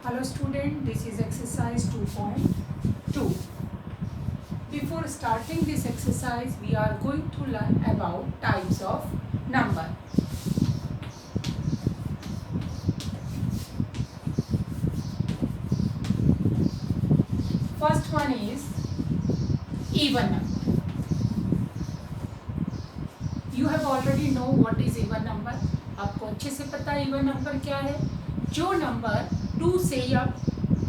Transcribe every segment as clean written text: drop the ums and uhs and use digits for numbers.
Hello student, this is exercise 2.2. Before starting this exercise, we are going to learn about types of number. First one is even number. You have already know what is even number. आपको अच्छे से पता है even number क्या है. जो number 2 से या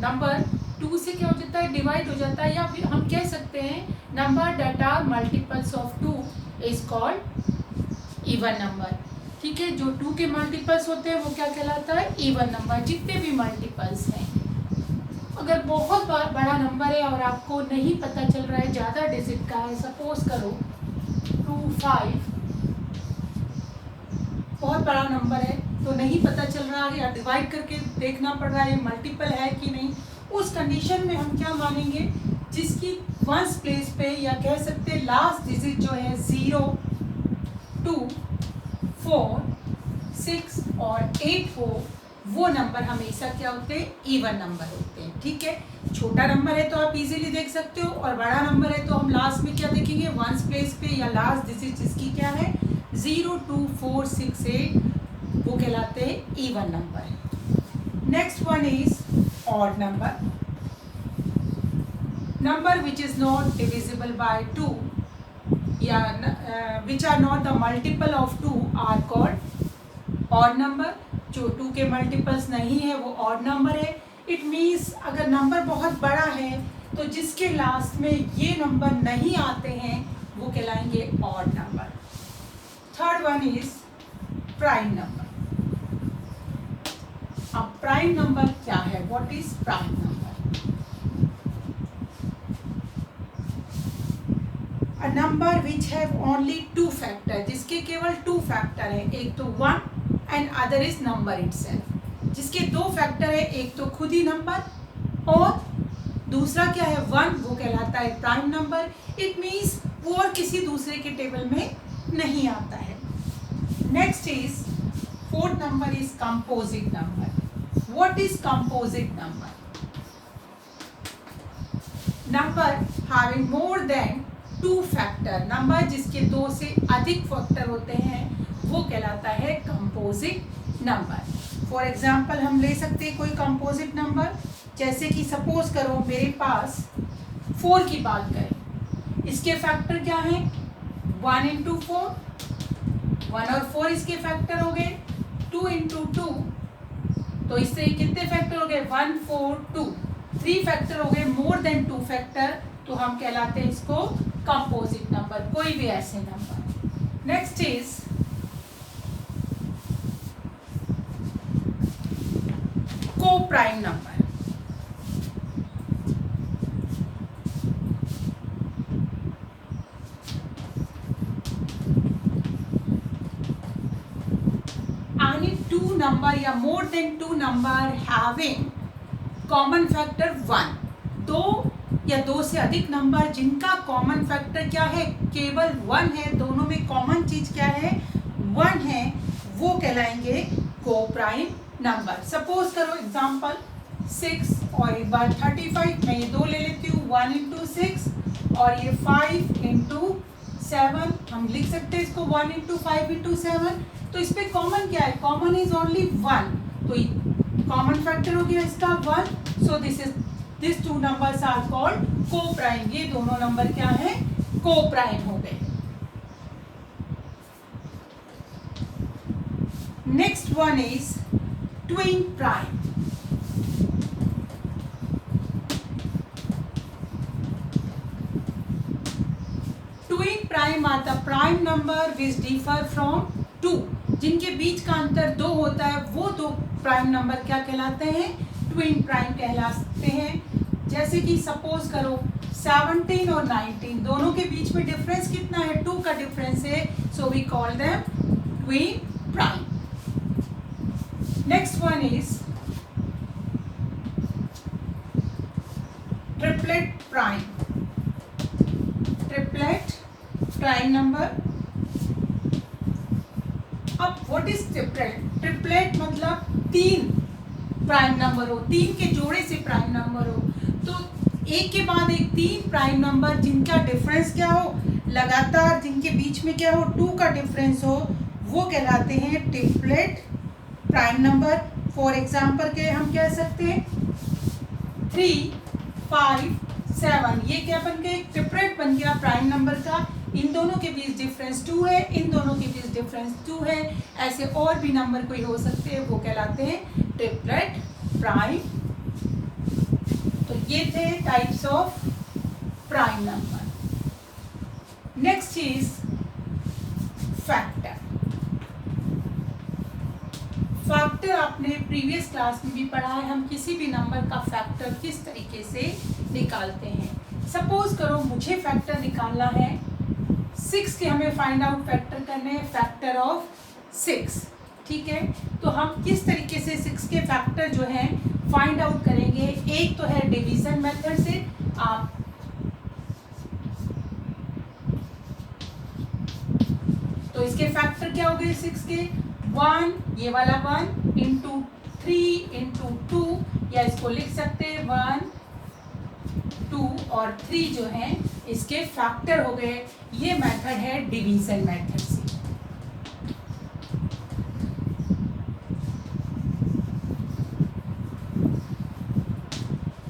नंबर 2 से क्या हो जाता है, डिवाइड हो जाता है, या फिर हम कह सकते हैं number that are multiples of 2 is called even number. ठीक है, जो 2 के मल्टीपल्स होते हैं वो क्या कहलाता है, इवन नंबर. जितने भी मल्टीपल्स हैं, अगर बहुत बड़ा नंबर है और आपको नहीं पता चल रहा है ज़्यादा डिजिट का है, सपोज करो 2 5, बहुत बड़ा नंबर है तो नहीं पता चल रहा है या डिवाइड करके देखना पड़ रहा है मल्टीपल है कि नहीं, उस कंडीशन में हम क्या मानेंगे, जिसकी वंस प्लेस पे या कह सकते हैं लास्ट डिजिट जो है 0 2 4 6 और 8 हो, वो नंबर हमेशा क्या होते हैं, इवन नंबर होते हैं. ठीक है, छोटा नंबर है तो आप इजीली देख सकते हो, और बड़ा नंबर है तो हम लास्ट में क्या देखेंगे, वंस प्लेस पे या लास्ट डिजिट जिसकी क्या है 0 2 4 6 8, वो कहलाते हैं even number. Next one is odd number. Number which is not divisible by 2 या which are not the multiple of 2 are called odd number. जो 2 के मल्टीपल्स नहीं है वो ऑड नंबर है. इट मीन्स अगर नंबर बहुत बड़ा है तो जिसके लास्ट में ये नंबर नहीं आते हैं वो कहलाएंगे odd number. Third one is prime number. अब प्राइम नंबर क्या है, what is prime number? A number which have only 2 factor, जिसके केवल 2 फैक्टर है, एक तो 1 and other is number itself. जिसके 2 फैक्टर है, एक तो खुद ही नंबर और दूसरा क्या है 1, वो कहलाता है प्राइम नंबर. इट मीन्स वो और किसी दूसरे के टेबल में नहीं आता है. Next is fourth number is composite number. What is composite number? Number having more than 2 factor, number जिसके 2 से अधिक फैक्टर होते हैं वो कहलाता है कंपोजिट नंबर. फॉर एग्जाम्पल हम ले सकते हैं कोई कंपोजिट नंबर, जैसे कि सपोज करो मेरे पास 4 की बात करें, इसके फैक्टर क्या हैं 1 इंटू 4, 1 और 4 इसके फैक्टर हो गए. 2 इंटू 2, तो इससे कितने फैक्टर हो गए 1 4 2, 3 फैक्टर हो गए, मोर देन 2 फैक्टर, तो हम कहलाते हैं इसको कंपोजिट नंबर, कोई भी ऐसे नंबर. नेक्स्ट इज को प्राइम नंबर. नंबर या more than 2 number having common factor 1, 2 या 2 से अधिक नंबर जिनका कॉमन फैक्टर क्या है, केवल 1 है, दोनों में कॉमन चीज क्या है 1 है, वो कहलाएंगे को प्राइम नंबर. सपोज करो एग्जांपल 6 और एक बार 35, मैं ये 2 ले लेती हूँ, 1 इंटू 6 और ये 5 इंटू 7, हम लिख सकते हैं इसको 1 इंटू 5 इंटू 7. तो इस पे कॉमन क्या है, कॉमन इज ओनली 1, तो कॉमन फैक्टर हो गया इसका 1. So this 2 numbers are called coprime. ये दोनों नंबर क्या है, को प्राइम हो गए. Next one is twin prime. Twin prime are the prime number which differ from 2, जिनके बीच का अंतर 2 होता है, वो 2 प्राइम नंबर क्या कहलाते हैं, ट्विन प्राइम कहलाते हैं. जैसे कि सपोज करो 17 और 19, दोनों के बीच में डिफरेंस कितना है, 2 का डिफरेंस है, so we call them twin prime. Next one is triplet prime. Triplet prime number. अब व्हाट इज ट्रिपलेट? ट्रिपलेट मतलब 3 प्राइम नंबर हो, 3 के जोड़े से प्राइम नंबर हो, तो एक के बाद एक 3 प्राइम नंबर जिनका डिफरेंस क्या हो, लगातार जिनके बीच में क्या हो, 2 का डिफरेंस हो, वो कहलाते हैं triplet prime number. For example के हम कह सकते हैं 3, 5, 7, ये क्या बन गया, एक ट्रिपलेट बन गया प्राइम नंबर का। इन दोनों के बीच डिफरेंस 2 है, इन दोनों के बीच डिफरेंस 2 है, ऐसे और भी नंबर कोई हो सकते हैं, वो कहलाते हैं ट्रिपलेट प्राइम। तो ये थे types of prime number. Next is factor. Factor आपने प्रीवियस क्लास में भी पढ़ा है, हम किसी भी नंबर का फैक्टर किस तरीके से निकालते हैं। सपोज करो मुझे फैक्टर निकालना है 6 के, हमें फाइंड आउट फैक्टर करने हैं, फैक्टर ऑफ 6, ठीक है। तो हम किस तरीके से 6 के फैक्टर जो हैं फाइंड आउट करेंगे। एक तो है डिवीजन मेथड से, आप तो इसके फैक्टर क्या हो गए 6 के, 1, ये वाला 1 इंटू 3 इंटू 2, या इसको लिख सकते हैं 1, 2 और 3 जो हैं इसके फैक्टर हो गए। ये मेथड है डिवीजन मेथड से।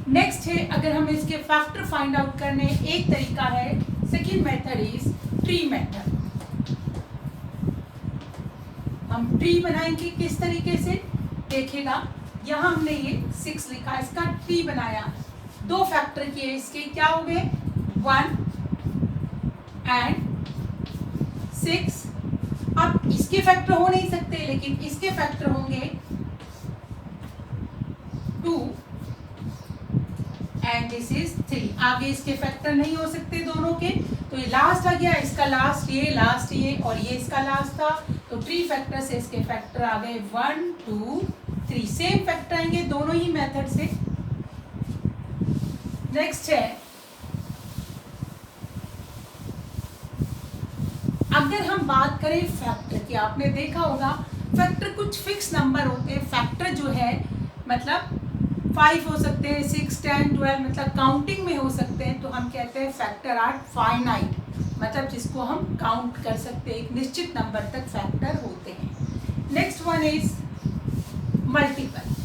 नेक्स्ट है, अगर हम इसके फैक्टर फाइंड आउट करने, एक तरीका है, second method is tree method. हम ट्री बनाएंगे किस तरीके से देखिएगा, यहाँ हमने ये 6 लिखा, इसका ट्री बनाया, 2 फैक्टर किए इसके, क्या हो गए 1 एंड 6। अब इसके फैक्टर हो नहीं सकते, लेकिन इसके फैक्टर होंगे 2 एंड दिस इज 3। आगे इसके फैक्टर नहीं हो सकते दोनों के, तो ये लास्ट आ गया, इसका लास्ट ये, लास्ट ये, और ये इसका लास्ट था, तो ट्री फैक्टर से इसके फैक्टर आ गए 1, 2, 3। सेम फैक्टर आएंगे दोनों ही मेथड से। नेक्स्ट है, अगर हम बात करें फैक्टर की, आपने देखा होगा फैक्टर कुछ फिक्स नंबर होते हैं। फैक्टर जो है मतलब 5 हो सकते हैं, 6, 10, 12, मतलब काउंटिंग में हो सकते हैं, तो हम कहते हैं फैक्टर आर फाइनाइट, मतलब जिसको हम काउंट कर सकते हैं, एक निश्चित नंबर तक फैक्टर होते हैं। Next one is multiple.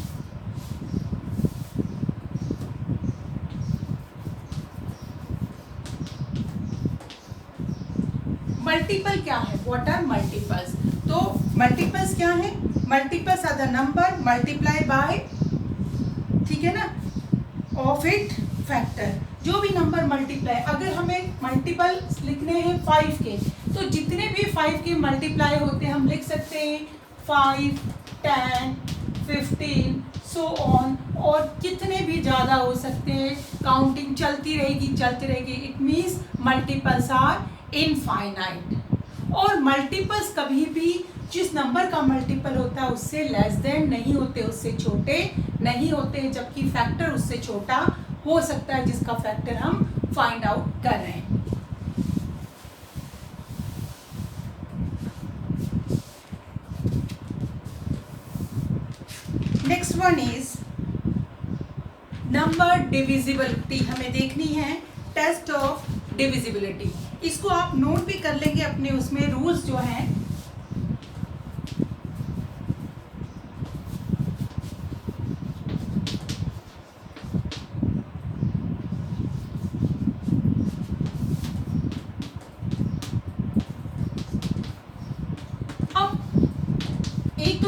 Multiple क्या है, व्हाट आर मल्टीपल्स? तो मल्टीपल्स क्या है, multiples are the number multiply by, ठीक है ना, ऑफ इट फैक्टर। जो भी नंबर मल्टीप्लाई, अगर हमें मल्टीपल लिखने हैं 5 के, तो जितने भी 5 के मल्टीप्लाई होते हैं हम लिख सकते हैं 5, 10, 15 सो ऑन, और कितने भी ज़्यादा हो सकते हैं, काउंटिंग चलती रहेगी चलती रहेगी। It means multiples are infinite. और मल्टीपल्स कभी भी जिस नंबर का मल्टीपल होता है उससे लेस देन नहीं होते, उससे छोटे नहीं होते, जबकि फैक्टर उससे छोटा हो सकता है जिसका फैक्टर हम फाइंड आउट कर रहे हैं। Next one is number divisibility. हमें देखनी है टेस्ट ऑफ डिविजिबिलिटी। इसको आप नोट भी कर लेंगे अपने उसमें, रूल्स जो हैं।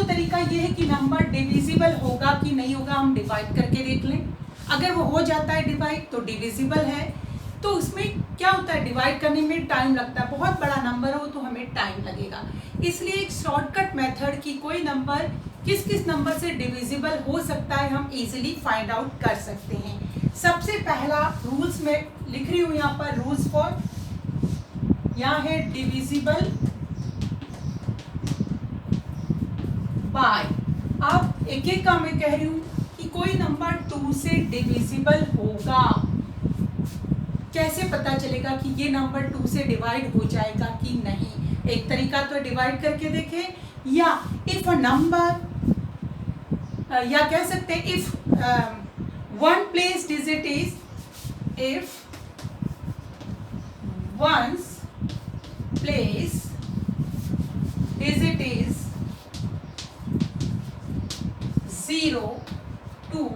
तरीका ये है कि नंबर डिविजिबल होगा कि नहीं होगा, हम डिवाइड करके देख लें। अगर वो हो जाता है डिवाइड तो डिविजिबल है। तो उसमें क्या होता है, डिवाइड करने में टाइम लगता है, बहुत बड़ा नंबर हो तो हमें टाइम लगेगा। इसलिए एक शॉर्टकट मेथड की कोई नंबर किस किस नंबर से डिविजिबल हो सकता है हम इजीली फाइंड आउट कर सकते हैं। सबसे पहला रूल्स में लिख रही हूँ यहाँ पर, रूल्स फॉर, यहाँ है डिविजिबल बाय। अब एक एक का मैं कह रही हूँ कि कोई नंबर 2 से डिविजिबल होगा। कैसे पता चलेगा कि ये नंबर 2 से डिवाइड हो जाएगा कि नहीं? एक तरीका तो डिवाइड करके देखें, या इफ अ नंबर या कह सकते हैं if one place digit is, if ones place digit is 0, 2,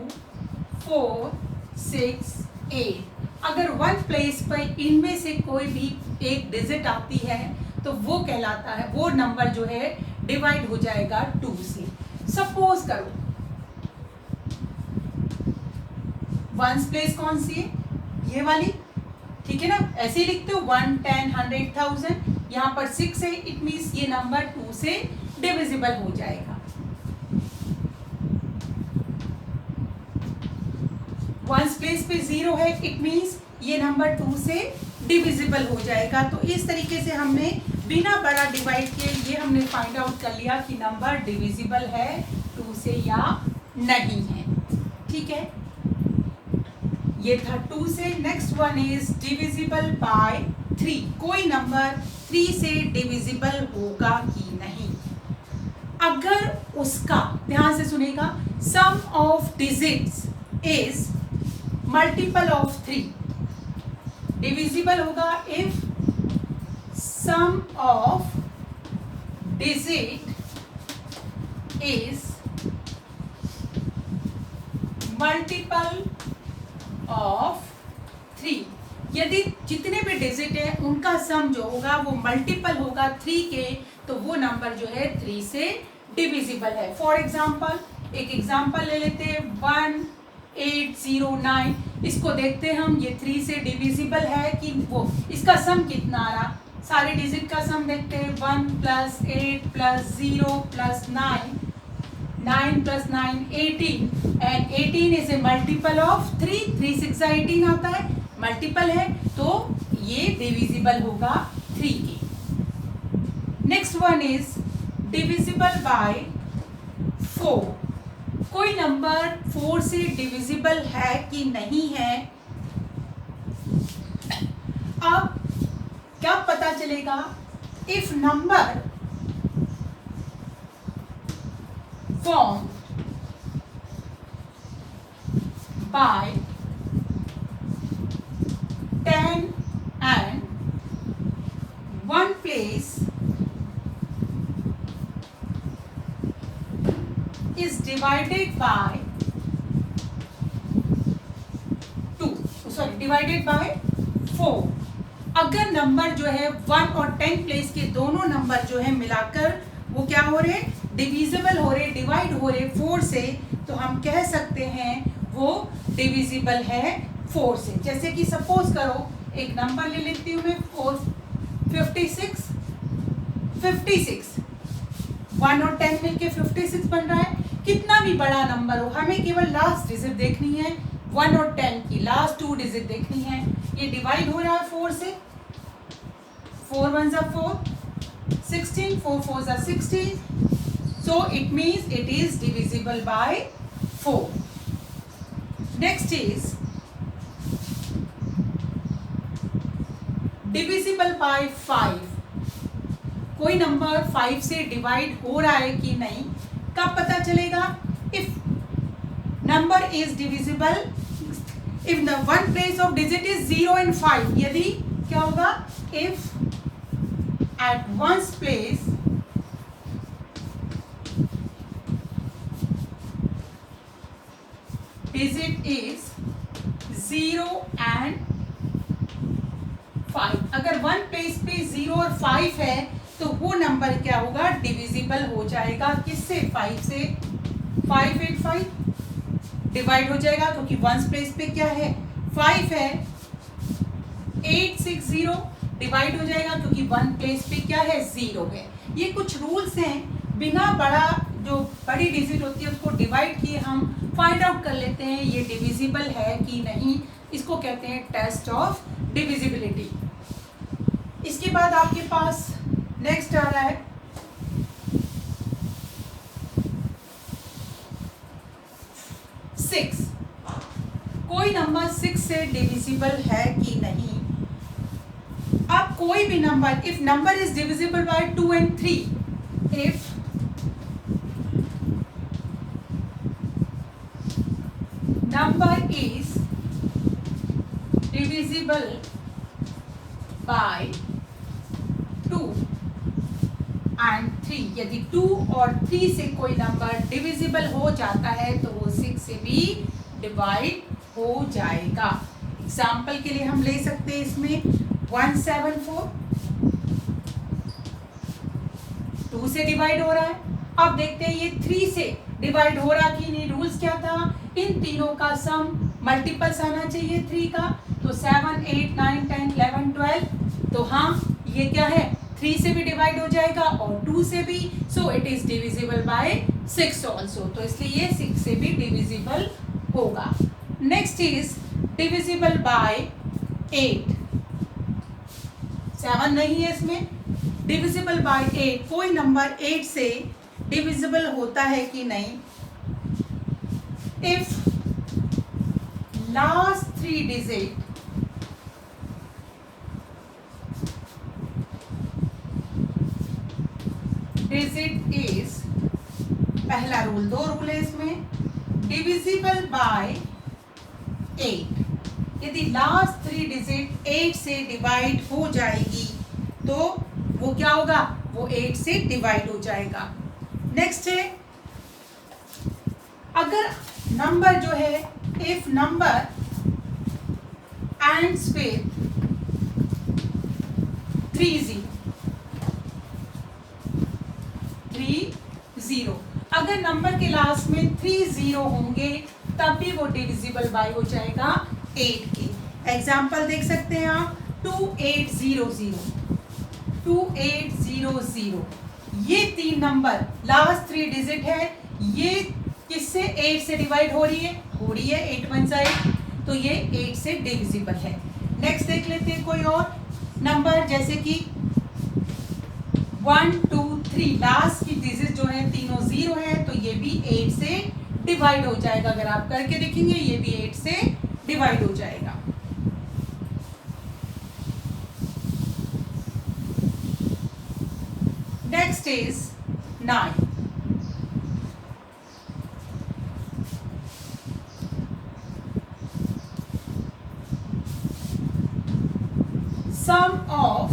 4, 6, 8, अगर वन प्लेस पर इनमें से कोई भी एक डिजिट आती है तो वो कहलाता है, वो नंबर जो है डिवाइड हो जाएगा 2 से। सपोज करो वंस प्लेस कौन सी है, ये वाली, ठीक है ना, ऐसे ही लिखते हो 1, 10, 100, 1000, यहाँ पर 6 है, इट मीन्स ये नंबर 2 से डिविजिबल हो जाएगा। वंस प्लेस पे 0 है, इट मीन्स ये नंबर 2 से डिविजिबल हो जाएगा। तो इस तरीके से हमने बिना बड़ा डिवाइड किए ये हमने फाइंड आउट कर लिया कि नंबर डिविजिबल है 2 से या नहीं है, ठीक है। ये था 2 से। Next one is divisible by 3। कोई नंबर 3 से डिविजिबल होगा कि नहीं। अगर उसका, ध्यान से सुनेगा, sum of digits is multiple of 3, divisible होगा if sum of digit is multiple of 3। यदि जितने भी डिजिट है उनका सम जो होगा वो मल्टीपल होगा 3 के, तो वो नंबर जो है 3 से डिविजिबल है। फॉर एग्जाम्पल, एक एग्जाम्पल ले लेते हैं 1809। इसको देखते हैं हम, ये 3 से डिविजिबल है कि वो, इसका सम कितना आ रहा, सारे डिजिट का सम देखते हैं, 1 + 8 + 0 + 9, 9 + 9 18, and 18 is a multiple of 3, 3 6 18 आता है, मल्टीपल है, तो ये डिविजिबल होगा 3 के। Next one is divisible by 4। कोई नंबर 4 से डिविजिबल है कि नहीं है। अब क्या पता चलेगा, if number formed by 10 and 1 place is divided by 4। अगर नंबर जो है 1 और 10 प्लेस के दोनों नंबर जो है मिलाकर वो क्या हो रहे, डिविजिबल हो रहे, डिवाइड हो रहे 4 से, तो हम कह सकते हैं वो डिविजिबल है 4 से। जैसे कि सपोज करो एक नंबर ले लेती हूँ मैं 56, 1 और 10 मिलके 56 बन रहा है। कितना भी बड़ा नंबर हो, हमें केवल लास्ट डिजिट देखनी है, 1 और 10 की लास्ट 2 डिजिट देखनी है। ये डिवाइड हो रहा है 4 से, 4 1 = 4, 16, 4 4 = 16, so it means it is divisible by 4. Next is divisible by 5। कोई नंबर 5 से डिवाइड हो रहा है कि नहीं, कब पता चलेगा, if number is divisible, if the one place of digit is 0 and 5। यदि क्या होगा, if at one's place digit is 0 and 5। अगर वन प्लेस पे 0 और 5 है तो वो नंबर क्या होगा, डिविजिबल हो जाएगा किससे, 5 से। 585 डिवाइड हो जाएगा क्योंकि वन प्लेस पे क्या है, 5 है। 860 डिवाइड हो जाएगा क्योंकि वन प्लेस पे क्या है, 0 है। ये कुछ रूल्स हैं, बिना बड़ा जो बड़ी डिजिट होती है उसको डिवाइड किए हम फाइंड आउट कर लेते हैं ये डिविजिबल है कि नहीं। इसको कहते हैं टेस्ट ऑफ डिविजिबिलिटी। इसके बाद आपके पास नेक्स्ट आ रहा है 6। कोई नंबर 6 से डिविजिबल है कि नहीं। अब कोई भी number, if number is divisible by 2 and 3, if number is divisible by 2 and 3, यदि 2 और 3 से कोई नंबर डिविजिबल हो जाता है तो वो 6 से भी डिवाइड हो जाएगा। एग्जाम्पल के लिए हम ले सकते हैं इसमें 174 2 से डिवाइड हो रहा है। अब देखते हैं ये 3 से डिवाइड हो रहा कि नहीं। रूल्स क्या था, इन तीनों का सम मल्टीपल्स आना चाहिए 3 का, तो 7 8 9 10 11 12, तो हाँ ये क्या है 3 से भी डिवाइड हो जाएगा और 2 से भी, so it is divisible by 6 also, तो इसलिए ये 6 से भी डिविजिबल होगा। नेक्स्ट इज डिविजिबल बाय 8, 7 नहीं है इसमें। डिविजिबल बाय 8, कोई नंबर 8 से डिविजिबल होता है कि नहीं, इफ लास्ट 3 डिजिट इज, पहला रूल, 2 रूल है इसमें, डिविजिबल बाय 8, यदि लास्ट 3 डिजिट 8 से डिवाइड हो जाएगी तो वो क्या होगा, वो 8 से डिवाइड हो जाएगा। नेक्स्ट है, अगर नंबर जो है, इफ नंबर एंड्स विथ 30, अगर नंबर के लास्ट में 30 होंगे तब भी वो डिविजिबल बाय हो जाएगा 8 के। एग्जाम्पल देख सकते हैं आप, 2800, 2800, ये 3 नंबर लास्ट 3 डिजिट है, ये किससे 8 से डिवाइड हो रही है, 8 1 8, तो ये 8 से डिविजिबल है। नेक्स्ट देख लेते हैं कोई और नंबर, जैसे कि 1 2 3, लास्ट की डिजिट जो है तीनों 0 है, तो ये भी 8 से डिवाइड हो जाएगा। अगर आप करके देखेंगे ये भी 8 से डिवाइड हो जाएगा। Next is 9, sum of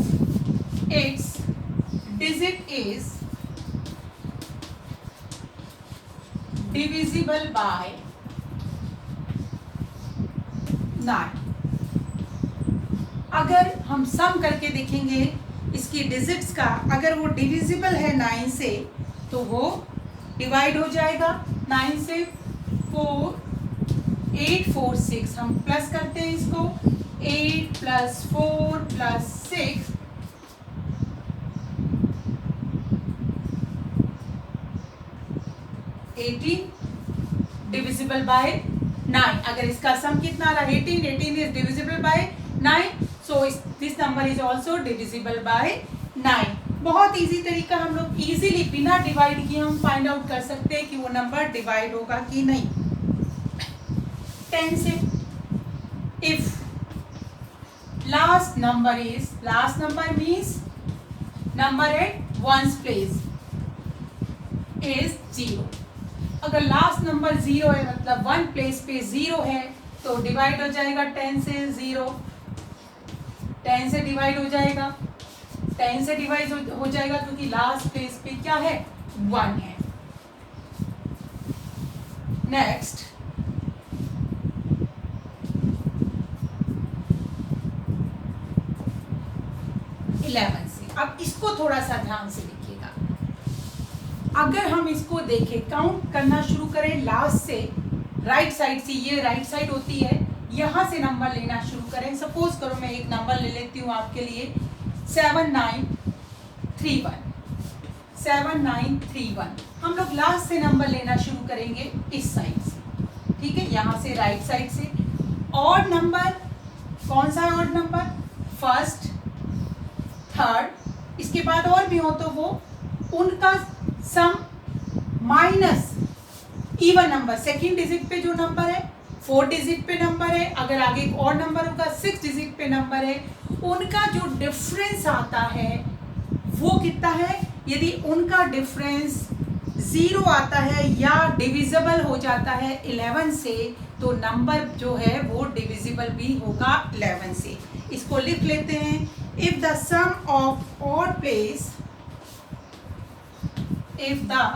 its digit is divisible by 9। अगर हम सम करके देखेंगे इसकी डिजिट्स का, अगर वो डिविजिबल है 9 से तो वो डिवाइड हो जाएगा 9 से। 4 8 4 6, हम प्लस करते हैं इसको, 8 + 4 + 6, 18 डिविजिबल बाय 9। अगर इसका सम कितना रहा, 18 is divisible by 9, so this number is also divisible by 9। बहुत इजी तरीका, हम लोग इजीली बिना डिवाइड किए हम फाइंड आउट कर सकते हैं कि वो नंबर डिवाइड होगा कि नहीं। 10 से, if last number means number at ones place is 0। अगर लास्ट नंबर 0 है मतलब 1 प्लेस पे 0 है तो डिवाइड हो जाएगा 10 से। 0 10 से डिवाइड हो जाएगा, 10 से डिवाइड हो जाएगा क्योंकि लास्ट प्लेस पे क्या है, 1 है। नेक्स्ट 11 से। अब इसको थोड़ा सा ध्यान से देखिएगा। अगर हम इसको देखें, काउंट करना शुरू करें लास्ट से, राइट साइड से, ये राइट साइड होती है, यहाँ से नंबर लेना शुरू करें। सपोज करो मैं एक नंबर ले लेती हूँ आपके लिए, 7931। 7931 हम लोग लास्ट से नंबर लेना शुरू करेंगे इस साइड से, ठीक है, यहाँ से राइट साइड से। ऑड नंबर कौन सा है, ऑड नंबर फर्स्ट, थर्ड, इसके बाद और भी हो तो वो उनका sum minus even number, second digit पे जो नंबर है, 4 डिजिट पे नंबर है, अगर आगे एक और नंबर होगा 6 डिजिट पे नंबर है, उनका जो डिफरेंस आता है वो कितना है। यदि उनका डिफरेंस 0 आता है या डिविजिबल हो जाता है 11 से, तो नंबर जो है वो डिविजिबल भी होगा 11 से। इसको लिख लेते हैं। If the sum of odd place, if the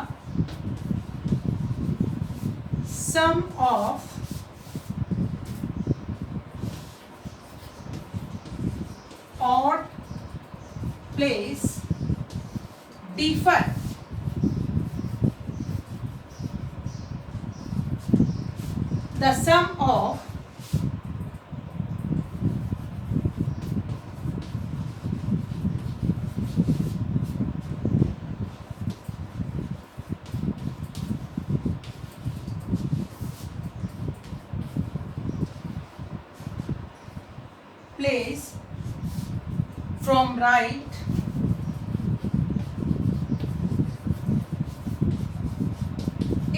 sum of odd place differ the sum of place from right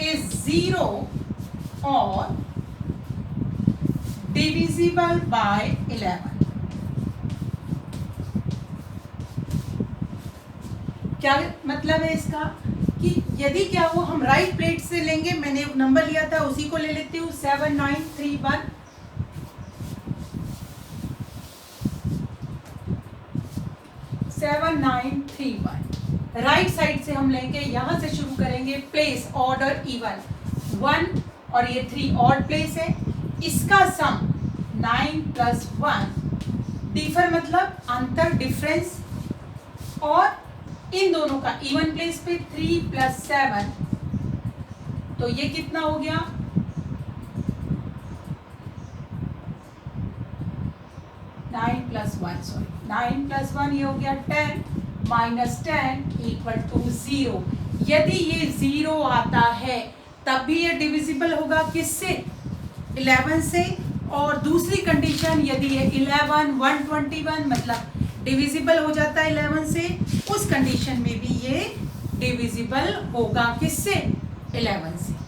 is 0 or divisible by 11। क्या मतलब है इसका कि यदि क्या वो हम राइट प्लेट से लेंगे, मैंने नंबर लिया था उसी को ले लेती हूँ 7931। राइट साइड से हम लेंगे, यहां से शुरू करेंगे। प्लेस ऑर्डर इवन 1 और ये 3 ऑड प्लेस है। इसका सम 9 + 1, डिफर मतलब अंतर, डिफरेंस, और इन दोनों का इवन प्लेस पे 3 + 7, तो ये कितना हो गया? 9 + 1 ये हो गया 10 - 10 = 0। यदि ये 0 आता है तब भी ये डिविजिबल होगा किससे? 11 से। और दूसरी कंडीशन, यदि ये 11 121 मतलब डिविजिबल हो जाता है 11 से, उस कंडीशन में भी ये डिविजिबल होगा किससे? 11 से।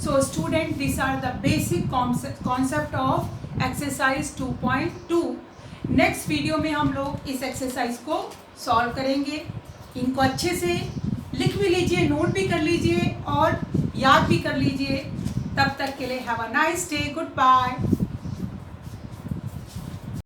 So student, these are the basic concept of exercise 2.2। Next video में हम लोग इस एक्सरसाइज को सॉल्व करेंगे। इनको अच्छे से लिख भी लीजिए, नोट भी कर लीजिए और याद भी कर लीजिए। तब तक के लिए have a nice day, good bye.